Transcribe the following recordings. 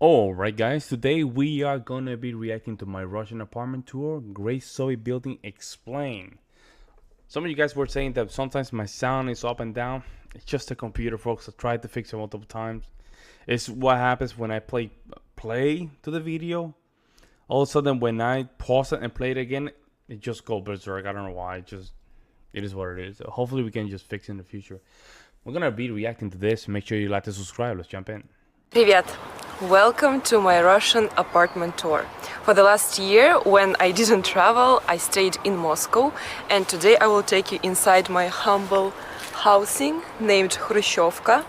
Alright guys, today we are gonna be reacting to my Russian apartment tour, Great Soviet Building Explained. Some of you guys were saying that sometimes my sound is up and down. It's just a computer, folks. I tried to fix it multiple times. It's what happens when I play to the video. All of a sudden when I pause it and play it again, it just goes berserk. I don't know why. It is what it is. So hopefully we can just fix it in the future. We're gonna be reacting to this. Make sure you like to subscribe. Let's jump in. Привет! Welcome to my Russian apartment tour. For the last year, when I didn't travel, I stayed in Moscow, and today I will take you inside my humble housing named Khrushchevka.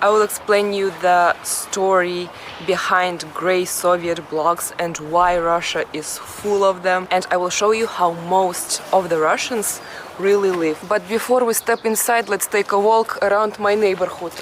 I will explain you the story behind grey Soviet blocks and why Russia is full of them, and I will show you how most of the Russians really live. But before we step inside, let's take a walk around my neighborhood.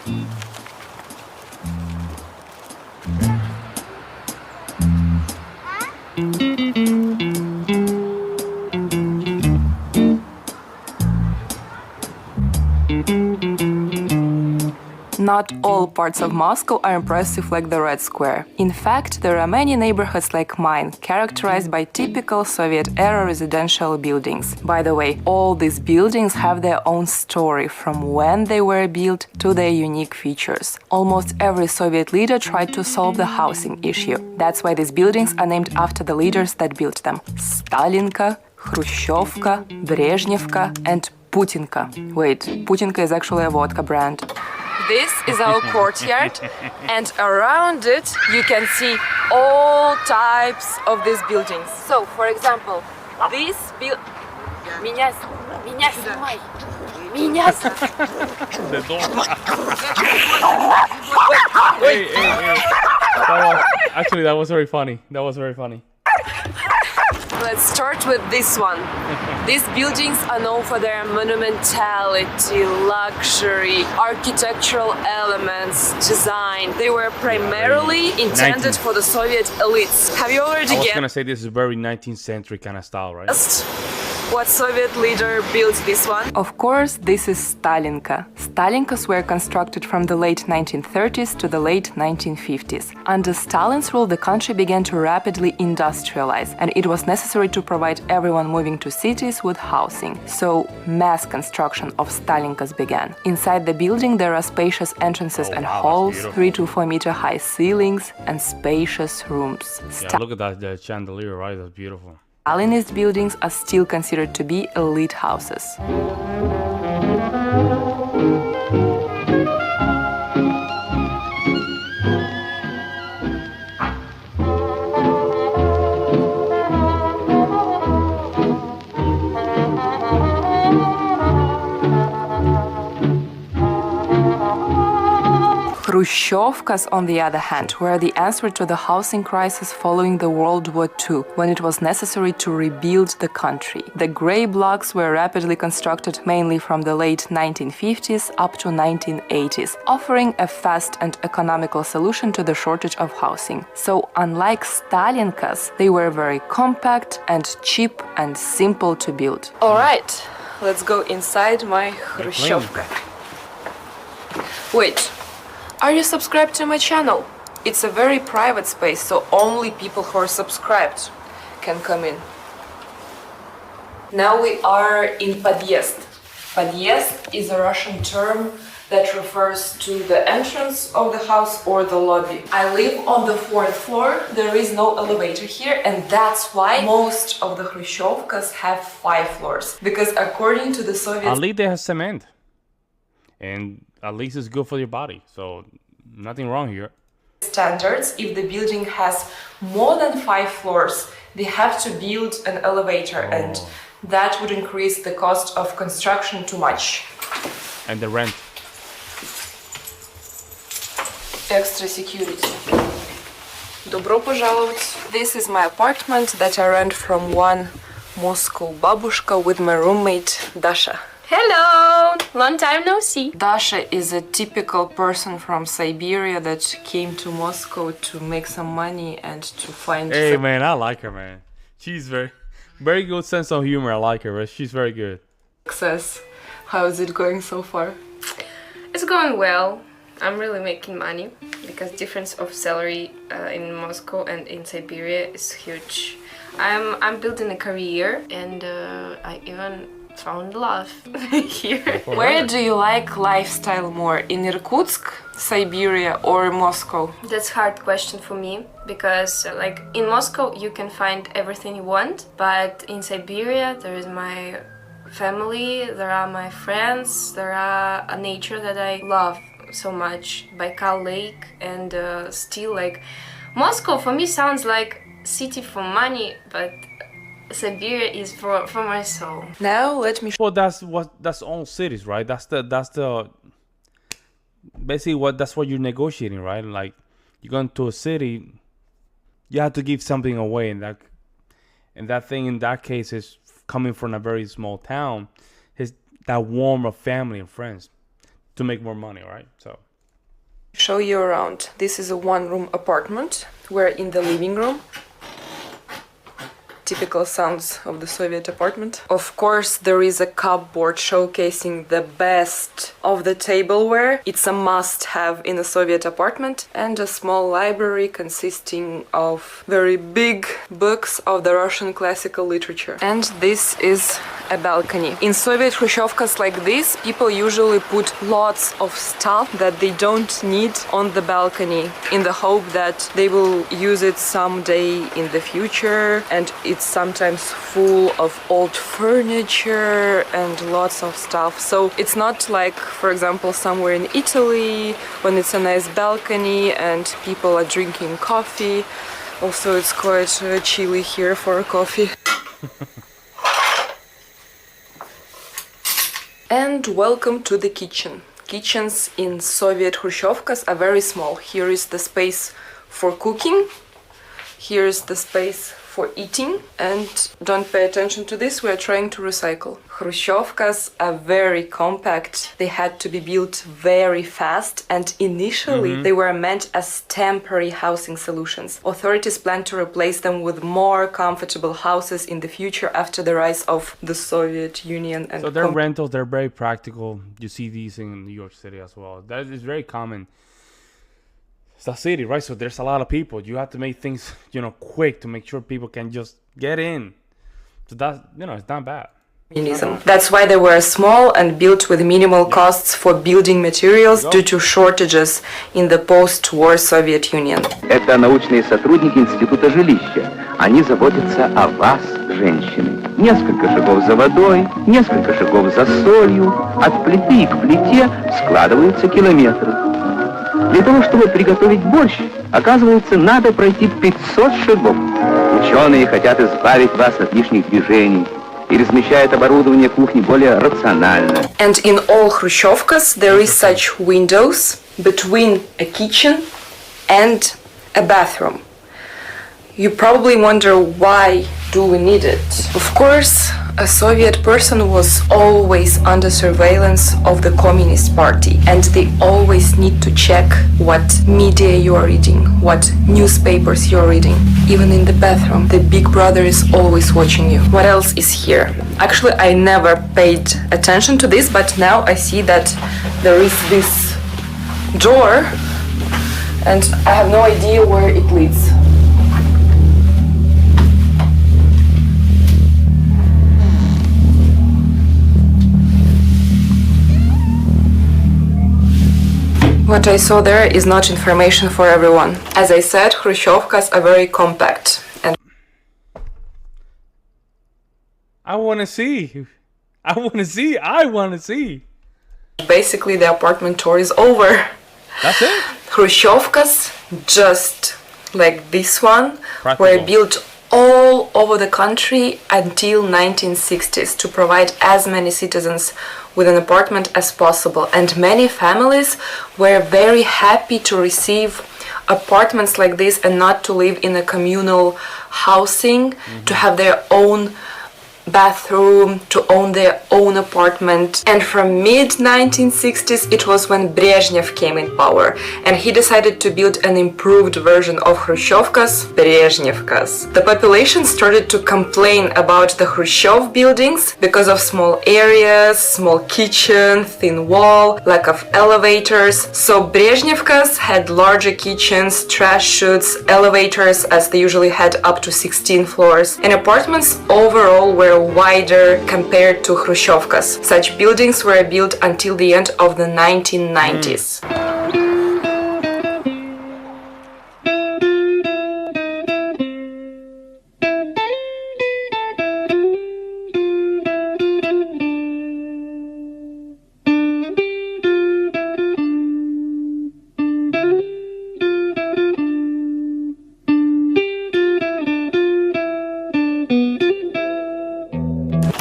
Not all parts of Moscow are impressive like the Red Square. In fact, there are many neighborhoods like mine, characterized by typical Soviet-era residential buildings. By the way, all these buildings have their own story, from when they were built to their unique features. Almost every Soviet leader tried to solve the housing issue. That's why these buildings are named after the leaders that built them. Stalinka, Khrushchevka, Brezhnevka, and Putinka. Wait, Putinka is actually a vodka brand. This is our courtyard, and around it you can see all types of these buildings. So, for example, this building. Меня снимай! Меня Actually, that was very funny. That was very funny. Let's start with this one. These buildings are known for their monumentality, luxury, architectural elements, design. They were primarily intended for the Soviet elites. Have you already I was guessed gonna say this is very 19th century kind of style, right? what Soviet leader built this one? Of course, this is Stalinka. Stalinkas were constructed from the late 1930s to the late 1950s. Under Stalin's rule, the country began to rapidly industrialize, and it was necessary to provide everyone moving to cities with housing. So, mass construction of Stalinkas began. Inside the building, there are spacious entrances and halls, 3 to 4 meter high ceilings, and spacious rooms. Yeah, look at that the chandelier, right? That's beautiful. Stalinist buildings are still considered to be elite houses. Khrushchevkas, on the other hand, were the answer to the housing crisis following the World War II, when it was necessary to rebuild the country. The grey blocks were rapidly constructed mainly from the late 1950s up to 1980s, offering a fast and economical solution to the shortage of housing. So, unlike Stalinkas, they were very compact and cheap and simple to build. Alright, let's go inside my Khrushchevka. Wait. Are you subscribed to my channel? It's a very private space, so only people who are subscribed can come in. Now we are in подъезд. Подъезд is a Russian term that refers to the entrance of the house or the lobby. I live on the 4th floor. There is no elevator here, and that's why most of the Khrushchevkas have 5 floors. Because according to the Soviets, at least they have cement. And at least it's good for your body, so nothing wrong here. Standards, if the building has more than 5 floors, they have to build an elevator, and that would increase the cost of construction too much. And the rent. Extra security. Добро пожаловать. This is my apartment that I rent from one Moscow babushka with my roommate Dasha. Hello! Long time no see. Dasha is a typical person from Siberia that came to Moscow to make some money and to find... Hey man, I like her, man. She's very good sense of humor. I like her, but she's very good. Success. How is it going so far? It's going well. I'm really making money because difference of salary in Moscow and in Siberia is huge. I'm building a career and I even found love here. Where do you like lifestyle more? In Irkutsk, Siberia or Moscow? That's a hard question for me because like in Moscow you can find everything you want, but in Siberia there is my family, there are my friends, there are a nature that I love so much, Baikal Lake, and still like Moscow for me sounds like city for money, but Siberia is for my soul. Now let me Well, that's all cities, right? That's the basically that's what you're negotiating, right? Like you're going to a city, you have to give something away, and that thing in that case is coming from a very small town, is that warmth of family and friends to make more money, right? So show you around. This is a one-room apartment. We're in the living room. Typical sounds of the Soviet apartment. Of course, there is a cupboard showcasing the best of the tableware. It's a must-have in a Soviet apartment. And a small library consisting of very big books of the Russian classical literature. And this is a balcony. In Soviet Khrushchevkas like this, people usually put lots of stuff that they don't need on the balcony in the hope that they will use it someday in the future, and it's sometimes full of old furniture and lots of stuff. So it's not like, for example, somewhere in Italy when it's a nice balcony and people are drinking coffee. Also, it's quite chilly here for coffee. And welcome to the kitchen. Kitchens in Soviet Khrushchevkas are very small. Here is the space for cooking. Here is the space for eating. And don't pay attention to this, we are trying to recycle. Khrushchevkas are very compact. They had to be built very fast, and initially they were meant as temporary housing solutions. Authorities plan to replace them with more comfortable houses in the future after the rise of the Soviet Union. And so they're rentals, they're very practical. You see these in New York City as well. That is very common. It's a city, right? So there's a lot of people. You have to make things, quick to make sure people can just get in. So that, it's not bad. That's why they were small and built with minimal costs for building materials due to shortages in the post-war Soviet Union. Это научные сотрудники Института жилища. Они заботятся о вас, женщины. Несколько шагов за водой, несколько шагов за солью. От плиты к плите складываются километры. Для того, чтобы приготовить борщ, оказывается, надо пройти 500 шагов. Ученые хотят избавить вас от лишних движений и размещают оборудование кухни более рационально. And in all Khrushchevkas there is such windows between a kitchen and a bathroom. You probably wonder why do we need it? Of course, a Soviet person was always under surveillance of the Communist Party, and they always need to check what media you are reading, what newspapers you are reading. Even in the bathroom, the big brother is always watching you. What else is here? Actually, I never paid attention to this, but now I see that there is this door, and I have no idea where it leads. What I saw there is not information for everyone. As I said, Khrushchevkas are very compact. And I want to see. Basically, the apartment tour is over. That's it? Khrushchevkas, just like this one, Practical. were built all over the country until 1960s to provide as many citizens with an apartment as possible, and many families were very happy to receive apartments like this and not to live in a communal housing, to have their own bathroom, to own their own apartment. And from mid-1960s, it was when Brezhnev came in power, and he decided to build an improved version of Hrushchevkas, Brezhnevkas. The population started to complain about the Khrushchev buildings because of small areas, small kitchen, thin wall, lack of elevators. So Brezhnevkas had larger kitchens, trash chutes, elevators, as they usually had up to 16 floors, and apartments overall were wider compared to Hrushchevkas. Such buildings were built until the end of the 1990s.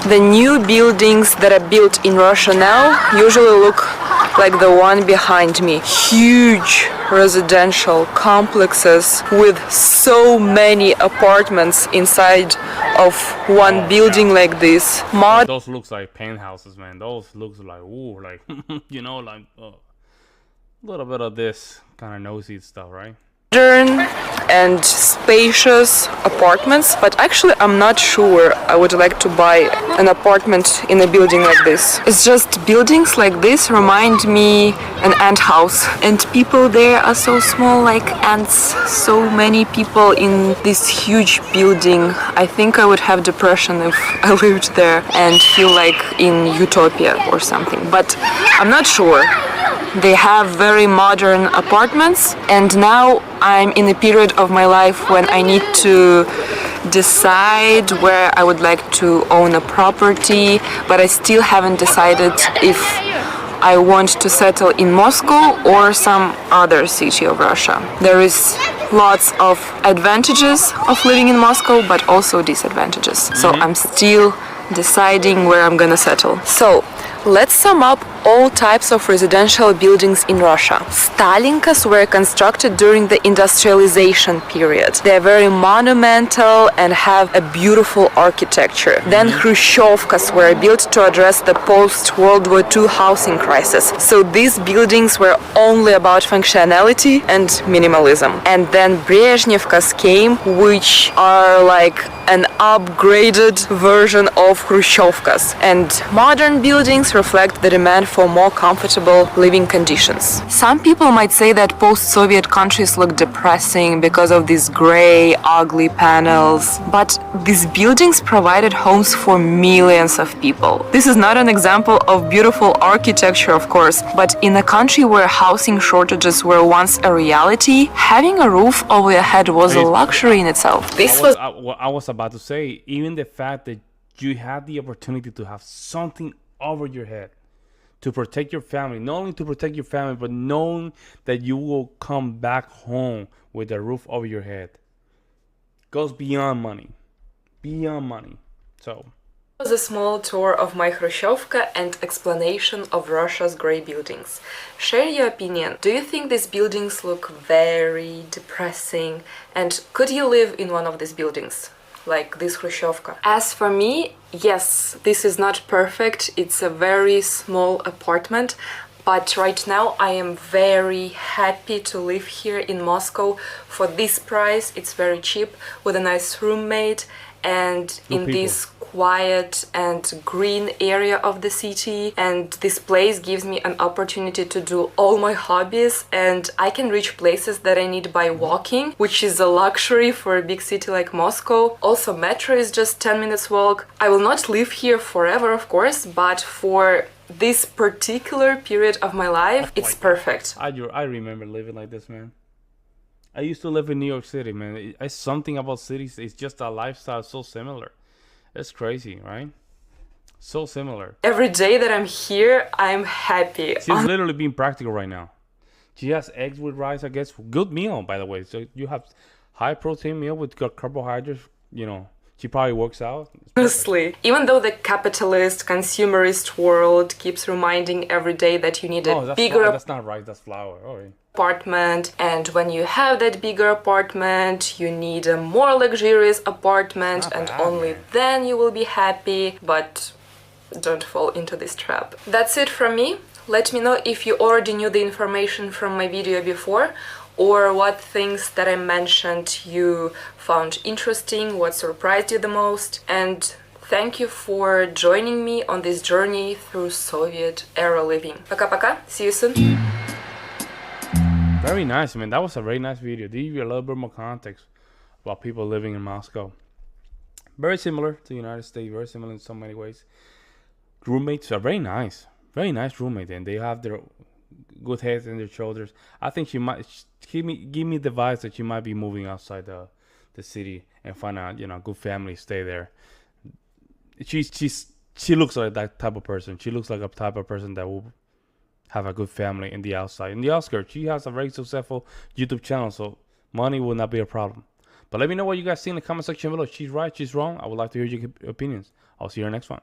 The new buildings that are built in Russia now usually look like the one behind me. Huge residential complexes with so many apartments inside of one building like this. Those looks like penthouses, man. Those looks like, ooh, like, you know, like a little bit of this kind of nosy stuff, right? Modern and spacious apartments, but actually I'm not sure I would like to buy an apartment in a building like this. It's just buildings like this remind me an ant house, and people there are so small, like ants. So many people in this huge building. I think I would have depression if I lived there and feel like in utopia or something, but I'm not sure. They have very modern apartments, and now I'm in a period of my life when I need to decide where I would like to own a property, but I still haven't decided if I want to settle in Moscow or some other city of Russia. There is lots of advantages of living in Moscow, but also disadvantages. So I'm still deciding where I'm gonna settle. So let's sum up all types of residential buildings in Russia. Stalinkas were constructed during the industrialization period. They are very monumental and have a beautiful architecture. Then Hrushchevkas were built to address the post-World War II housing crisis. So these buildings were only about functionality and minimalism. And then Brezhnevkas came, which are like an upgraded version of Hrushchevkas. And modern buildings reflect the demand for more comfortable living conditions. Some people might say that post-Soviet countries look depressing because of these gray, ugly panels, but these buildings provided homes for millions of people. This is not an example of beautiful architecture, of course, but in a country where housing shortages were once a reality, having a roof over your head was a luxury in itself. I was about to say, even the fact that you had the opportunity to have something over your head to protect your family, not only to protect your family, but knowing that you will come back home with a roof over your head, goes beyond money. Beyond money. So It was a small tour of my Hrushchevka and explanation of Russia's grey buildings. Share your opinion. Do you think these buildings look very depressing? And could you live in one of these buildings, like this Hrushchevka? As for me, yes, this is not perfect. It's a very small apartment. But right now I am very happy to live here in Moscow for this price. It's very cheap, with a nice roommate and in this quiet and green area of the city. And this place gives me an opportunity to do all my hobbies, and I can reach places that I need by walking, which is a luxury for a big city like Moscow. Also, metro is just 10 minutes walk. I will not live here forever, of course, but for this particular period of my life, it's perfect. I remember living like this, man. I used to live in New York City, man. It's something about cities. It's just a lifestyle so similar. It's crazy, right? So similar. Every day that I'm here, I'm happy. She's literally being practical right now. She has eggs with rice, I guess. Good meal, by the way. So you have high protein meal with good carbohydrates, you know, She probably works out. Honestly, even though the capitalist, consumerist world keeps reminding every day that you need a bigger that's not rice, that's flour. Oh, yeah. Apartment, and when you have that bigger apartment, you need a more luxurious apartment, Not and bad, only man. then you will be happy. But don't fall into this trap. That's it from me. Let me know if you already knew the information from my video before, or what things that I mentioned you found interesting, what surprised you the most. And thank you for joining me on this journey through Soviet era living. Пока-пока, see you soon. Very nice, man. That was a very nice video. They give you a little bit more context about people living in Moscow. Very similar to the United States, very similar in so many ways. Roommates are very nice roommate, and they have their good heads in their shoulders. I think she might give me the vibes that she might be moving outside the city and find a good family, stay there. She looks like that type of person. She looks like a type of person that will have a good family in the outside. In the outskirts, she has a very successful YouTube channel, so money will not be a problem. But let me know what you guys see in the comment section below. She's right, she's wrong. I would like to hear your opinions. I'll see you in the next one.